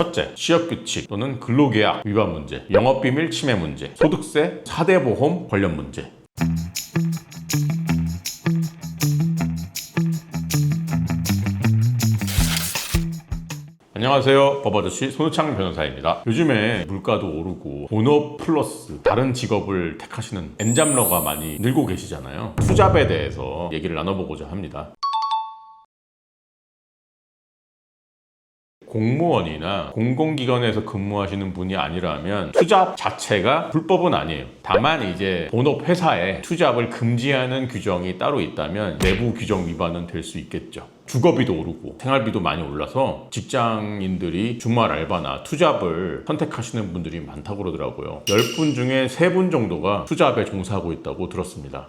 첫째, 취업규칙 또는 근로계약 위반 문제, 영업비밀 침해 문제, 소득세, 4대 보험 관련 문제. 안녕하세요. 법아저씨 손우창 변호사입니다. 요즘에 물가도 오르고 본업 플러스 다른 직업을 택하시는 엔잡러가 많이 늘고 계시잖아요. 투잡에 대해서 얘기를 나눠보고자 합니다. 공무원이나 공공기관에서 근무하시는 분이 아니라면 투잡 자체가 불법은 아니에요. 다만 이제 본업 회사에 투잡을 금지하는 규정이 따로 있다면 내부 규정 위반은 될 수 있겠죠. 주거비도 오르고 생활비도 많이 올라서 직장인들이 주말 알바나 투잡을 선택하시는 분들이 많다고 그러더라고요. 10분 중에 3분 정도가 투잡에 종사하고 있다고 들었습니다.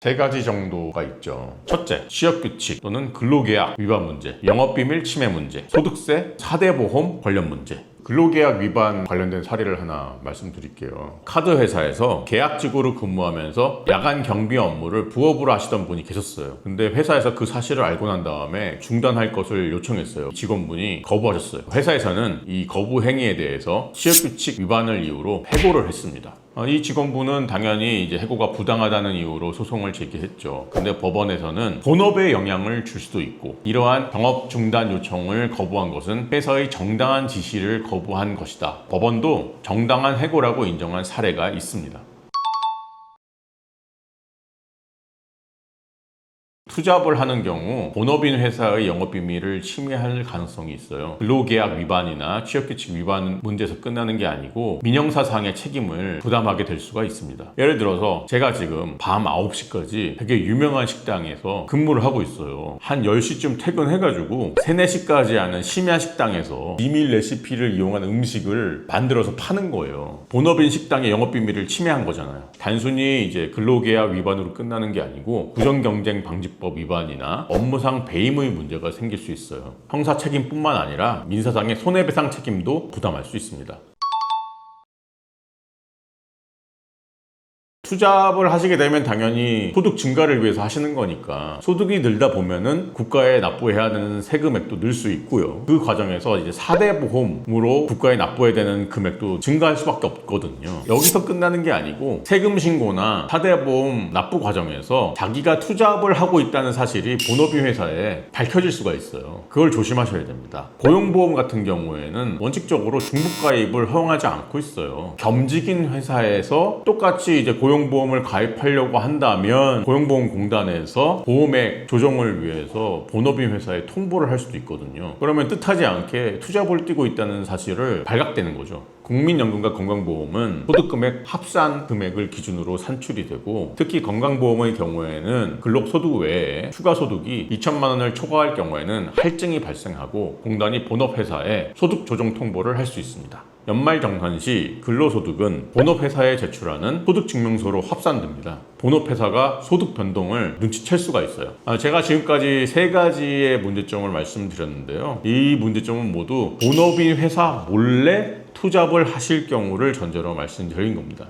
세 가지 정도가 있죠. 첫째, 취업규칙 또는 근로계약 위반 문제, 영업비밀 침해 문제, 소득세, 4대 보험 관련 문제. 근로계약 위반 관련된 사례를 하나 말씀드릴게요. 카드 회사에서 계약직으로 근무하면서 야간 경비 업무를 부업으로 하시던 분이 계셨어요. 근데 회사에서 그 사실을 알고 난 다음에 중단할 것을 요청했어요. 직원분이 거부하셨어요. 회사에서는 이 거부 행위에 대해서 취업규칙 위반을 이유로 해고를 했습니다. 이 직원분은 당연히 이제 해고가 부당하다는 이유로 소송을 제기했죠. 근데 법원에서는 본업에 영향을 줄 수도 있고 이러한 경업 중단 요청을 거부한 것은 회사의 정당한 지시를 거부한 것이다. 법원도 정당한 해고라고 인정한 사례가 있습니다. 투잡을 하는 경우 본업인 회사의 영업비밀을 침해할 가능성이 있어요. 근로계약 위반이나 취업규칙 위반 문제에서 끝나는 게 아니고 민형사상의 책임을 부담하게 될 수가 있습니다. 예를 들어서 제가 지금 밤 9시까지 되게 유명한 식당에서 근무를 하고 있어요. 한 10시쯤 퇴근해가지고 3, 4시까지 하는 심야 식당에서 비밀 레시피를 이용한 음식을 만들어서 파는 거예요. 본업인 식당의 영업비밀을 침해한 거잖아요. 단순히 이제 근로계약 위반으로 끝나는 게 아니고 부정경쟁 방지법 위반이나 업무상 배임의 문제가 생길 수 있어요. 형사 책임뿐만 아니라 민사상의 손해배상 책임도 부담할 수 있습니다. 투잡을 하시게 되면 당연히 소득 증가를 위해서 하시는 거니까 소득이 늘다 보면은 국가에 납부해야 되는 세금액도 늘 수 있고요. 그 과정에서 이제 4대 보험으로 국가에 납부해야 되는 금액도 증가할 수밖에 없거든요. 여기서 끝나는 게 아니고 세금 신고나 4대 보험 납부 과정에서 자기가 투잡을 하고 있다는 사실이 본업인 회사에 밝혀질 수가 있어요. 그걸 조심하셔야 됩니다. 고용보험 같은 경우에는 원칙적으로 중복가입을 허용하지 않고 있어요. 겸직인 회사에서 똑같이 이제 고용보험을 가입하려고 한다면 고용보험공단에서 보험액 조정을 위해서 본업인 회사에 통보를 할 수도 있거든요. 그러면 뜻하지 않게 투잡을 뛰고 있다는 사실을 발각되는 거죠. 국민연금과 건강보험은 소득금액 합산 금액을 기준으로 산출이 되고 특히 건강보험의 경우에는 근로소득 외에 추가소득이 2천만 원을 초과할 경우에는 할증이 발생하고 공단이 본업회사에 소득조정 통보를 할 수 있습니다. 연말정산 시 근로소득은 본업회사에 제출하는 소득증명서로 합산됩니다. 본업회사가 소득 변동을 눈치챌 수가 있어요. 제가 지금까지 3가지의 문제점을 말씀드렸는데요. 이 문제점은 모두 본업인 회사 몰래 투잡을 하실 경우를 전제로 말씀드린 겁니다.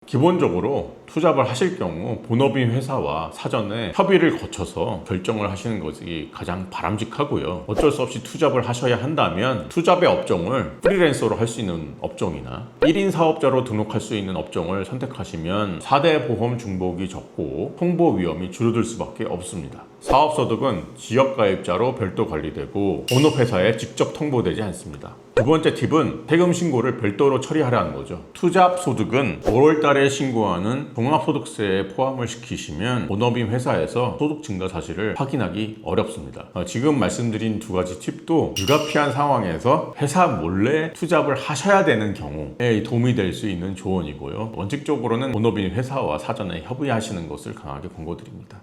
기본적으로 투잡을 하실 경우 본업인 회사와 사전에 협의를 거쳐서 결정을 하시는 것이 가장 바람직하고요. 어쩔 수 없이 투잡을 하셔야 한다면 투잡의 업종을 프리랜서로 할 수 있는 업종이나 1인 사업자로 등록할 수 있는 업종을 선택하시면 4대 보험 중복이 적고 통보 위험이 줄어들 수밖에 없습니다. 사업소득은 지역가입자로 별도 관리되고 본업회사에 직접 통보되지 않습니다. 두 번째 팁은 세금 신고를 별도로 처리하라는 거죠. 투잡 소득은 5월 달에 신고하는 종합소득세에 포함을 시키시면 본업인 회사에서 소득 증가 사실을 확인하기 어렵습니다. 지금 말씀드린 2가지 팁도 불가피한 상황에서 회사 몰래 투잡을 하셔야 되는 경우에 도움이 될 수 있는 조언이고요. 원칙적으로는 본업인 회사와 사전에 협의하시는 것을 강하게 권고드립니다.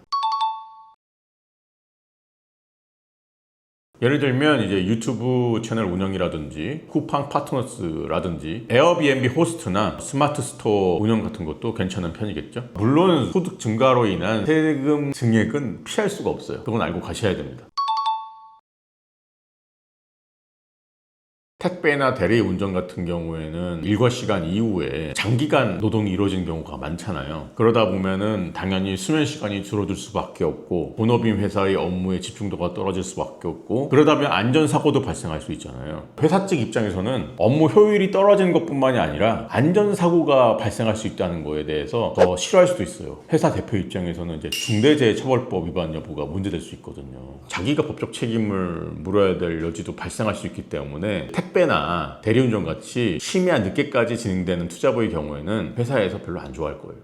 예를 들면 이제 유튜브 채널 운영이라든지 쿠팡 파트너스라든지 에어비앤비 호스트나 스마트 스토어 운영 같은 것도 괜찮은 편이겠죠. 물론 소득 증가로 인한 세금 증액은 피할 수가 없어요. 그건 알고 가셔야 됩니다. 택배나 대리 운전 같은 경우에는 일과 시간 이후에 장기간 노동이 이루어지는 경우가 많잖아요. 그러다 보면은 당연히 수면 시간이 줄어들 수밖에 없고 본업인 회사의 업무의 집중도가 떨어질 수밖에 없고, 그러다 보면 안전사고도 발생할 수 있잖아요. 회사 측 입장에서는 업무 효율이 떨어지는 것뿐만이 아니라 안전사고가 발생할 수 있다는 거에 대해서 더 싫어할 수도 있어요. 회사 대표 입장에서는 이제 중대재해처벌법 위반 여부가 문제될 수 있거든요. 자기가 법적 책임을 물어야 될 여지도 발생할 수 있기 때문에 택배나 대리운전 같이 심야 늦게까지 진행되는 투잡의 경우에는 회사에서 별로 안 좋아할 거예요.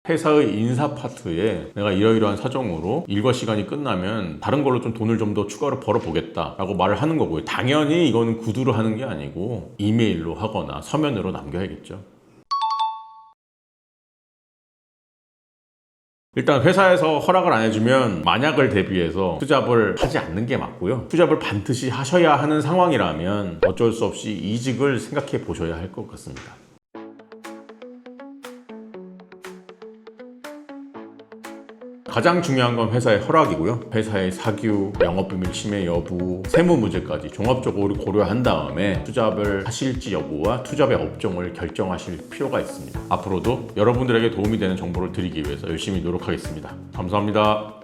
회사의 인사 파트에 내가 이러이러한 사정으로 일과 시간이 끝나면 다른 걸로 좀 돈을 좀 더 추가로 벌어보겠다 라고 말을 하는 거고요. 당연히 이거는 구두로 하는 게 아니고 이메일로 하거나 서면으로 남겨야겠죠. 일단 회사에서 허락을 안 해주면 만약을 대비해서 투잡을 하지 않는 게 맞고요. 투잡을 반드시 하셔야 하는 상황이라면 어쩔 수 없이 이직을 생각해 보셔야 할 것 같습니다. 가장 중요한 건 회사의 허락이고요. 회사의 사규, 영업비밀 침해 여부, 세무 문제까지 종합적으로 고려한 다음에 투잡을 하실지 여부와 투잡의 업종을 결정하실 필요가 있습니다. 앞으로도 여러분들에게 도움이 되는 정보를 드리기 위해서 열심히 노력하겠습니다. 감사합니다.